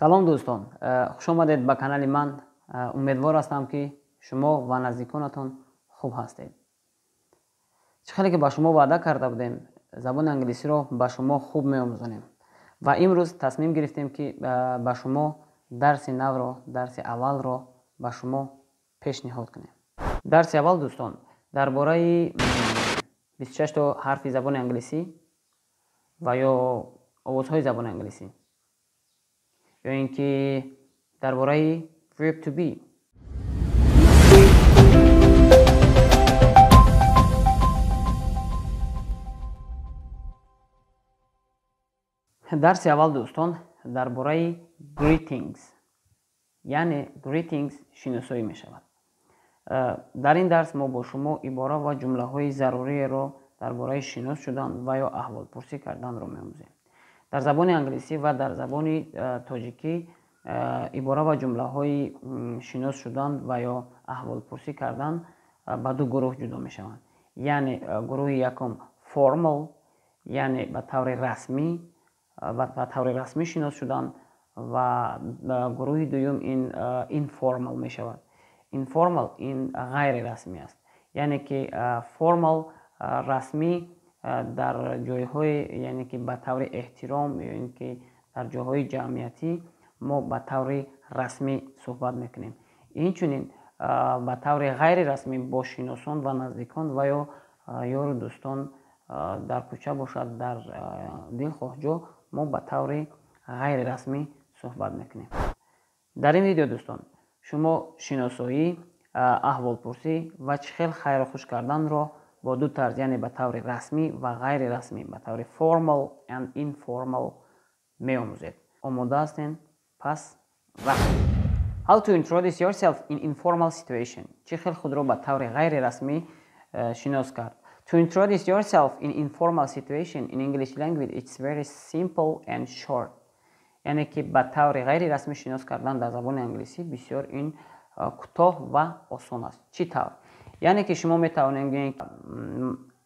салом дӯстон, хуш омадед ба канали ман. Умедвор ҳастам ки шумо ва наздиконатон хуб ҳастед. чӣ хеле ки ба шумо ваъда карда будем, забони англисиро ба шумо хуб меомӯзонем ва имрӯз тасмим гирифтем ки ба шумо дарси навро, дарси аввалро ба шумо пешниҳод кунем. дарси аввал дӯстон дар бораи 26 то ҳарфи забони англисӣ ва ё овозҳои забони англисӣ, ё ин ки дар бораи verb to be. дарси аввал дӯстон дар бораи greetings, яъне greetings шиносоӣ мешавад. дар ин дарс мо бо шумо ибора ва ҷумлаҳои заруриеро дар бораи шинос шудан ва ё аҳволпурсӣ карданро меомӯзем. дар забони англисӣ ва дар забони тоҷикӣ ибора ва ҷумлаҳои шинос шудан ва ё аҳволпурсӣ кардан ба ду гурӯҳ ҷудо мешаванд. яъне гурӯҳи якум formal, яъне ба таври расмӣ шинос шудан, ва гурӯҳи дуюм ин informal мешавад. Informal ин ғайри расмӣ аст, яъне ки formal расмӣ дар ҷойҳои, яъне ки ба таври эҳтиром ё ин ки дар ҷойҳои ҷамъиятӣ мо ба таври расмӣ суҳбат мекунем. Инчунин ба таври ғайри расмӣ бо шиносон ва наздикон ва ё ёру дӯстон дар кӯча бошад, дар дилхоҳ ҷо, мо ба таври ғайри расмӣ суҳбат мекунем. дар ин видео дӯстон шумо шиносоӣ, аҳволпурсӣ ва чӣ хел хайру хуш карданро бо ду тарз, яъне ба таври расмӣ ва ғайри расмӣ, ба таври formal and informal меомӯзед. омода ҳастен? Пас рафтем. How to introduce yourself in informal situation. чӣ хел худро ба таври ғайри расмӣ шинос кард. To introduce yourself in informal situation in English language, it's very simple and short. яъне ки ба таври ғайри расмӣ шинос кардан дар забони англисӣ бисёр ин кӯтоҳ ва осон аст. Чӣ тавр? яъне ки шумо метавонед гӯед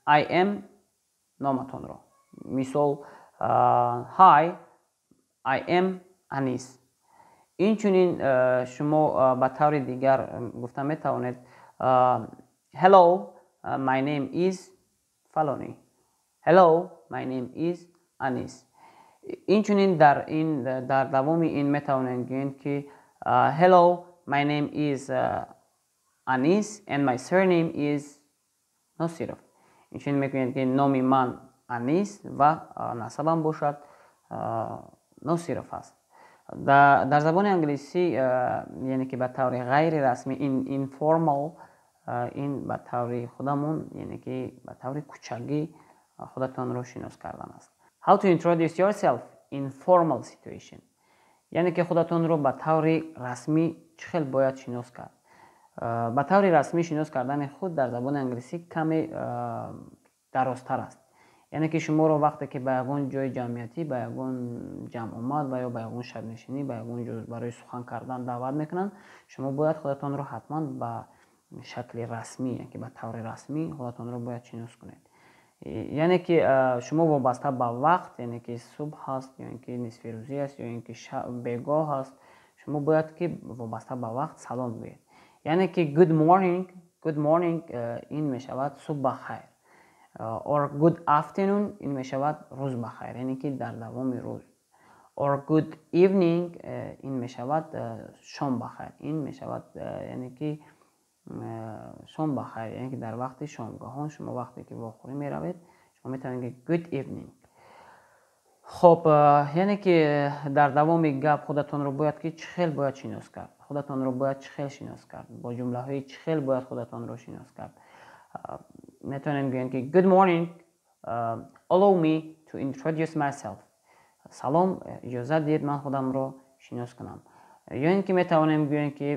I am номатонро. мисол Hi, I am Anis. инчунин шумо ба таври дигар гуфта метавонед Hello, my name is Faloni. Hello, my name is Anis. инчунин дар давоми ин метавонед гӯед ки Hello, my name is Anis and my surname is Nosirov. инчунин мекунед ки номи ман Anis ва насабам бошад Nosirov аст. дар забони англисӣ, яъне ки ба таври ғайри расмӣ, informal, ин ба таври худамон, яъне ки ба таври кӯчагӣ худатонро шинос кардан аст. How to introduce yourself in formal situation. яъне ки худатонро ба таври расмӣ чӣ хел бояд шинос кард. ба таври расмӣ шинос кардани худ дар забони англисӣ каме дарозтар аст. яъне ки шуморо вақте ки ба ягон ҷои ҷамъиятӣ, ба ягон ҷамъомад ва ё ба ягон шабнишинӣ, ба ягон ҷо барои сухан кардан даъват мекунанд, шумо бояд худатонро ҳатман ба шакли расмӣ, яъне ки ба таври расмӣ худатонро бояд шинос кунед. яъне ки шумо вобаста ба вақт, яъне ки субҳ ҳаст ё ин ки нисфирӯзӣ аст ё ин ки бегоҳ ҳаст, шумо бояд ки вобаста ба вақт салом гӯед. яъне ки good morning ин мешавад субҳ ба хайр. Or good afternoon ин мешавад рӯз ба хайр, яъне ки дар давоми рӯз. Or good evening ин мешавад шом ба хайр. ин мешавад яъне ки шом ба хайр, яъне ки дар вақти шомгоҳон, шумо вақте ки вохӯрӣ меравед, шумо метавонед ки good evening. хоб, яъне ки дар давоми гап худатонро бояд ки чӣ хел бояд шинос кард. худатонро бояд чӣ хел шинос кард. бо ҷумлаҳои чӣ хел бояд худатонро шинос кард. метавонед гӯед ки good morning, allow me to introduce myself. салом, иҷозат диҳед ман худамро шинос кунам. ё ин ки метавонем гӯем ки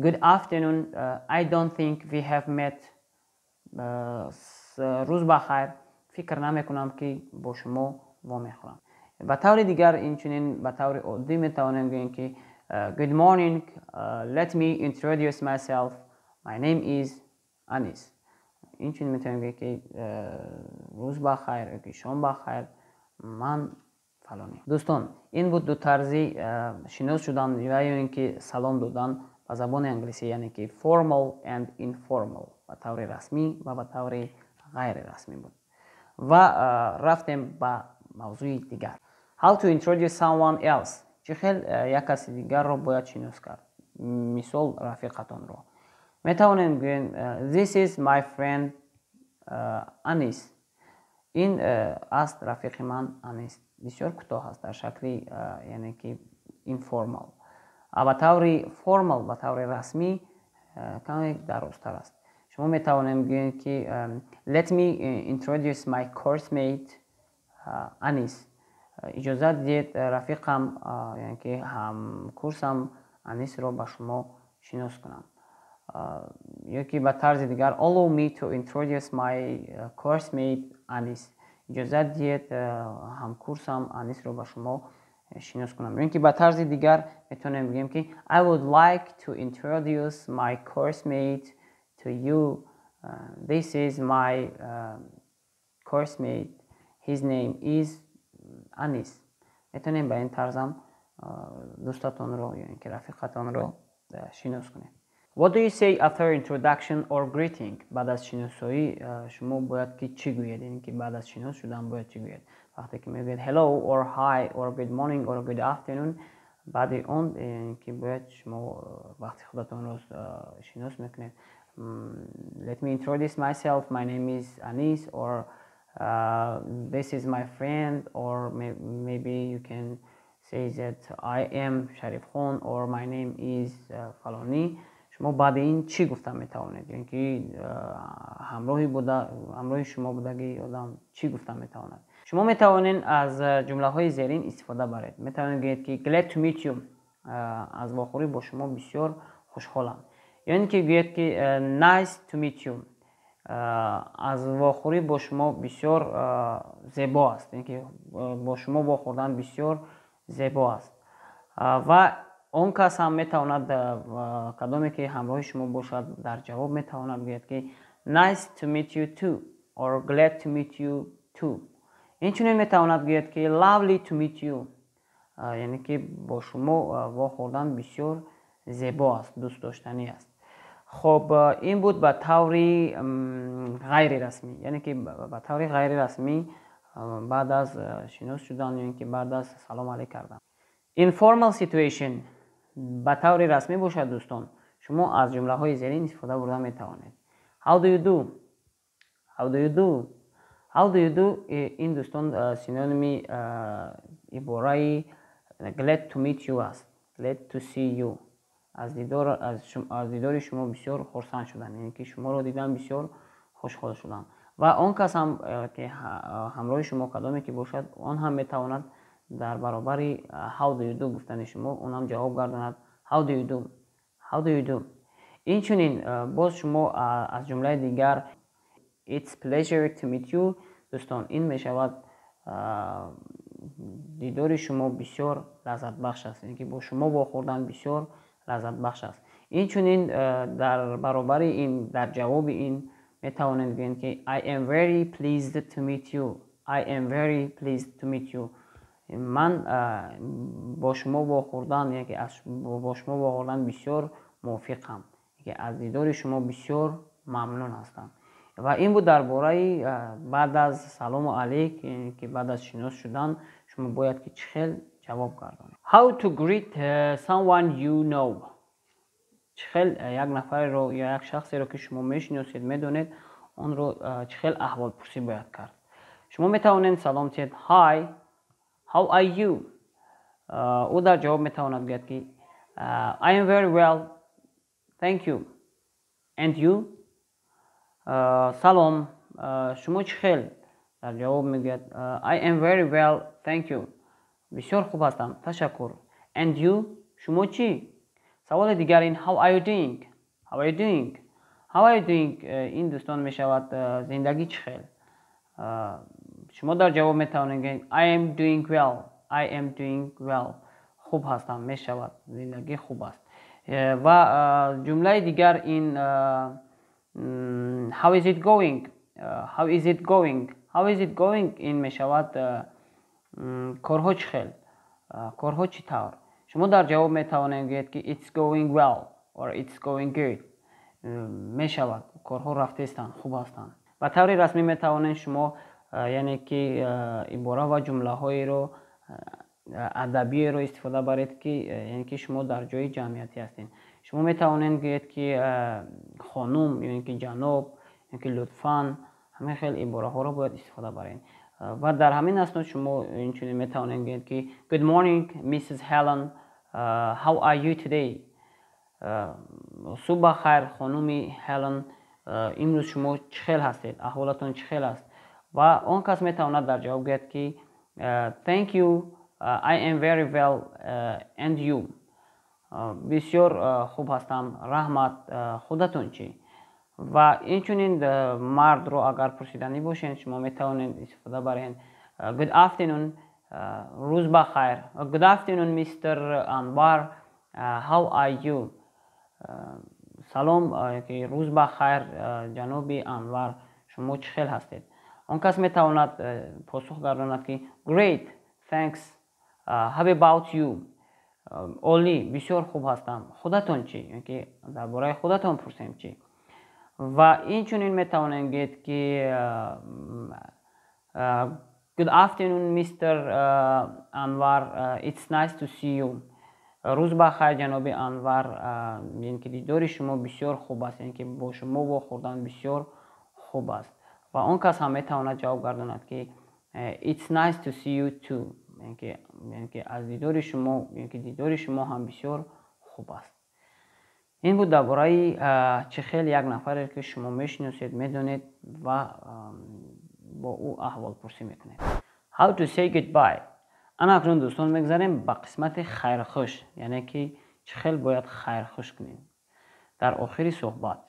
good afternoon, I don't think we have met. рӯз ба хайр, фикр намекунам ки бо шумо вомехӯрам. ба таври дигар, инчунин ба таври оддӣ метавонем гӯем ки good morning, let me introduce myself, my name is Anis. инчунин метавонем гӯем ки рӯз ба хайр ё ки шом ба хайр, ман фалони. Дӯстон, ин буд ду тарзи шинос шудан ва ё ин ки салом додан ба забони англиси, яъне ки formal and informal, ба таври расмӣ ва ба таври ғайрирасмӣ буд. Ва рафтем ба мавзӯи дигар. How to introduce someone else. Чӣ хел як каси дигарро бояд шинос кард? Мисол, рафиқатонро метавонем гӯем this is my friend Anis. ин аст рафиқи ман Анис. бисёр кӯтоҳ аст дар шакли яъне ки informal. ба таври formal, ба таври расмӣ каме дарозтар аст. шумо метавонем гӯем ки let me introduce my course mate Anis. иҷозат диҳед рафиқам яъне ки ҳамкурсам Анисро ба шумо шинос кунам. ё ки ба тарзи дигар allow me to introduce my course mate Anis. иҷозат диҳед ҳамкурсам Анисро ба шумо шинос кунам. ё ки ба тарзи дигар метавонем бигӯем ки I would like to introduce my course mate to you. This is my course mate. His name is Anis. метавонем ба ин тарзам дӯстатонро ё ин ки рафиқатонро шинос кунем. What do you say after introduction or greeting? بعد از شناسایی شما باید که چی گوید؟ یعنی که بعد از شناس شدن باید چی گوید؟ وقتی که میگوید hello or hi or good morning or good afternoon، بعد اون یعنی که باید شما وقتی خودتون رو شناس میکنید let me introduce myself, my name is Anis, or this is my friend, or maybe you can say that I am Sharif Khan or my name is Faloni. شما بعد این چی گفته میتوانید؟ یعنی که همراهی شما بودگی آدم چی گفته میتواند؟ شما میتوانید از جمله های زیرین استفاده برید. میتوانید بگید که glad to meet you، از واخوری با شما بسیار خوشحالم. یعنی که بگید که nice to meet you، از واخوری با شما بسیار زیبا است. یعنی که با شما واخوردن بسیار زیبا است. و اون کس هم میتواند کدامی که همراه شما باشد در جواب میتواند بگوید که nice to meet you too or glad to meet you too. اینچنین میتواند بگوید که lovely to meet you، یعنی که با شما واخوردن بسیار زیبا است، دوست داشتنی است. خب این بود به طوری غیر رسمی، یعنی که به طوری غیر رسمی بعد از شناس شدن، یعنی که بعد از سلام علیک کردن. informal situation به طور رسمی باشد دوستان، شما از جمله های زیرین استفاده برده می توانید. How do you do? How do you do? How do you do این دوستان سینونیمی بораи glad to meet you است. glad to see you. از دیدار شما بسیار خرسند شدن، یعنی که شما رو دیدن بسیار خوشحال شدن. و آن کس هم که همراه شما کدامی که باشد، آن هم می تواند در برابر how do you do گفتن شما اونم جواب گرداند how do you do. how do you do. این چنین باز شما از جمله دیگر it's pleasure to meet you دوستان، این می شود دیدار شما بسیار لذت بخش است، یعنی که با شما واخوردن بسیار لذت بخش است. این چنین در برابر این، در جواب این می توانید بگویید که I am very pleased to meet you. I am very pleased to meet you. من با شما واخوردن، یعنی که با شما واخوردن بسیار موافقم، که از دیدار شما بسیار ممنون هستم. و این بود درباره بعد از سلام علیک، یعنی که بعد از شناس شدن شما باید که چخیل جواب گردانید. How to greet someone you know. چخیل یک نفر رو یا یک شخصی رو که شما میشناسید میدونید، اون رو چخیل احوال پرسی باید کرد. شما میتوانید سلام چید hi how are you. او در جواب میتواند بگوید که I am very well thank you and you. سلام شما چخیل؟ در جواب میگوید I am very well thank you. بسیار خوب هستم تشکر. and you شما چی؟ سوال دیگر این how are you doing. how are you doing. how are you doing این دوستان میشود زندگی چخیل. شما در جواب میتوانید بگویید I am doing well. I am doing well. خوب هستم میشود زندگی خوب است. و جمله دیگر این how is it going. how is it going. how is it going این میشود корҳо чӣ хел, корҳо чӣ тавр. шумо дар ҷавоб метавонед гӯед ки it's going well or it's going good. мешавад, корҳо рафтаистанд, хуб ҳастанд. ба таври расмӣ метавонед шумо яъне ки ибора ва ҷумлаҳоеро адабиеро истифода баред ки яъне ки шумо дар ҷои ҷамъиятӣ ҳастед. шумо метавонед гӯед ки хонум яъне ки ҷаноб яъне ки лутфан, ҳамин хел ибораҳоро бояд истифода баред. ва дар ҳамин аснод шумо инчунин метавонед гӯед ки good morning Mrs. Helen, how are you today? субҳ бахайр хонуми Helen, имрӯз шумо чӣ хел ҳастед, аҳволатон чӣ хел аст. ва он кас метавонад дар ҷавоб гӯяд ки thank you, I am very well, and you? бисёр хуб ҳастам, раҳмат, худатон чӣ? ва инчунин мардро агар пурсиданӣ бошед шумо метавонед истифода баред good afternoon, рӯз бахайр, good afternoon Mr. Anwar, how are you? салом, рӯз бахайр ҷаноби Анвар, шумо чӣ хел ҳастед. он кас метавонад посух гардонад ки great, thanks, how about you? оли, бисёр хуб ҳастам, худатон чӣ? ки дар бораи худатон пурсем чӣ. ва инчунин метавонем гӯед ки good afternoon Mr. Anwar, it's nice to see you. рӯз бахайр ҷаноби Анвар, яъне ки дидори шумо бисёр хуб аст, яъне ки бо шумо вохӯрдан бисёр хуб аст. ва он кас ҳам метавонад ҷавоб гардонад ки it's nice to see you too. яъне ки аз дидори шумо, яъне ки дидори шумо ҳам бисёр хуб аст. ин буд дар бораи чӣ хел як нафаре ки шумо мешиносед, медонед ва бо ӯ аҳволпурсӣ мекунед. How to say goodbye. анакнун дӯстон мегзарем ба қисмати хайрхуш, яъне ки чӣ хел бояд хайрхуш кунем дар охири суҳбат.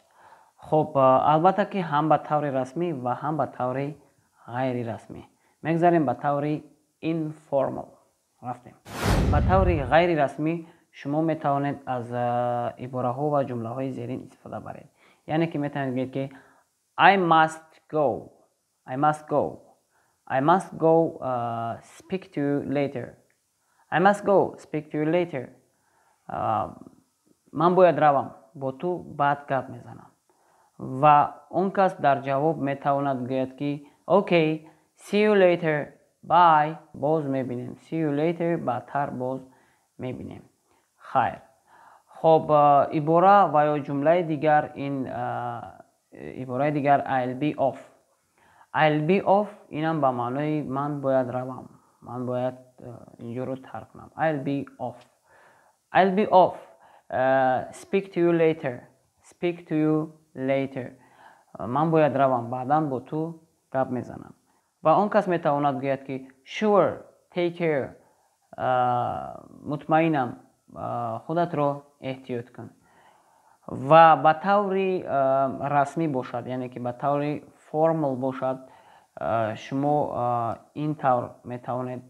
хуб, албатта ки ҳам ба таври расмӣ ва ҳам ба таври ғайри расмӣ. мегзарем ба таври informal. рафтем ба таври ғайри расмӣ. шумо метавонед аз ибораҳо ва ҷумлаҳои зерин истифода баред. яъне ки метавонед гӯед ки I must go, I must go, I must go, speak to you later. I must go, speak to you later. ман бояд равам, бо ту баъд гап мезанам. ва он кас дар ҷавоб метавонад гӯяд ки okay, see you later, bye, боз мебинем. See you later, баъдтар боз мебинем. хайр. хоб, ибора ва ё ҷумлаи дигар, ин ибораи дигар I'll be off. I'll be off инам ба маънои ман бояд равам, ман бояд инҷоро тарк кунам. I'll be off. I'll be off. Speak to you later. Speak to you later. ман бояд равам, баъдан бо ту гап мезанам. ва он кас метавонад гӯяд ки sure, take care. мутмаинам, худатро эҳтиёт кун. ва ба таври расмӣ бошад, яъне ки ба таври формал бошад, шумо ин тавр метавонед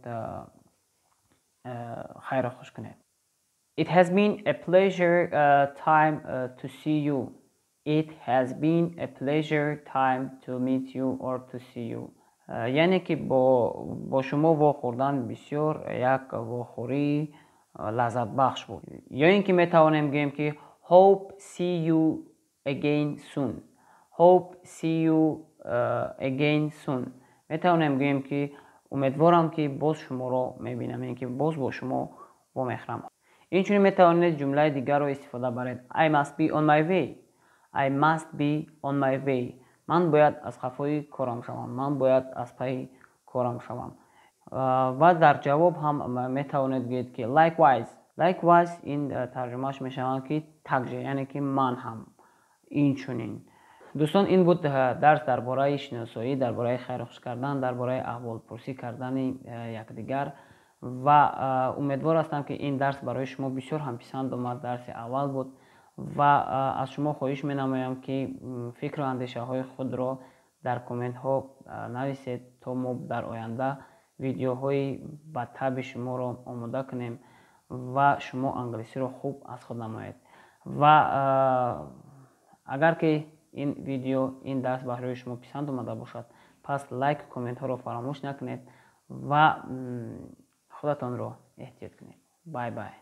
хайрхуш кунед. It has been a pleasure time to see you. It has been a pleasure time to meet you or to see you. яъне ки бо шумо вохӯрдан бисёр як вохӯрии лаззатбахш буд. ё ин ки метавонем гӯем ки hope see you again soon. Hope see you again soon. метавонем гӯем ки умедворам ки боз шуморо мебинам, яъне ки боз бо шумо вомехӯрам. инчунин метавонед ҷумлаи дигарро истифода баред. I must be on my way. I must be on my way. ман бояд аз қафои корам шавам, ман бояд аз пайи корам шавам. ва дар ҷавоб ҳам метавонед гӯед ки likewise. Likewise ин тарҷумааш мешавад ки такҷа, яъне ки ман ҳам инчунин. дӯстон, ин буд дарс дар бораи шиносоӣ, дар бораи хайрхуш кардан, дар бораи аҳволпурсӣ кардани якдигар. ва умедвор ҳастам ки ин дарс барои шумо бисёр ҳам писанд омад. дарси аввал буд ва аз шумо хоҳиш менамоям ки фикру андешаҳои худро дар комментҳо нависед, то мо дар оянда видеоҳои ба таби шуморо омода кунем ва шумо англисиро хуб аз худ намоед. ва агар ки ин видео, ин дарс баҳрои шумо писанд омада бошад, пас лайку комментҳоро фаромӯш накунед ва худатонро эҳтиёт кунед. Бай бай.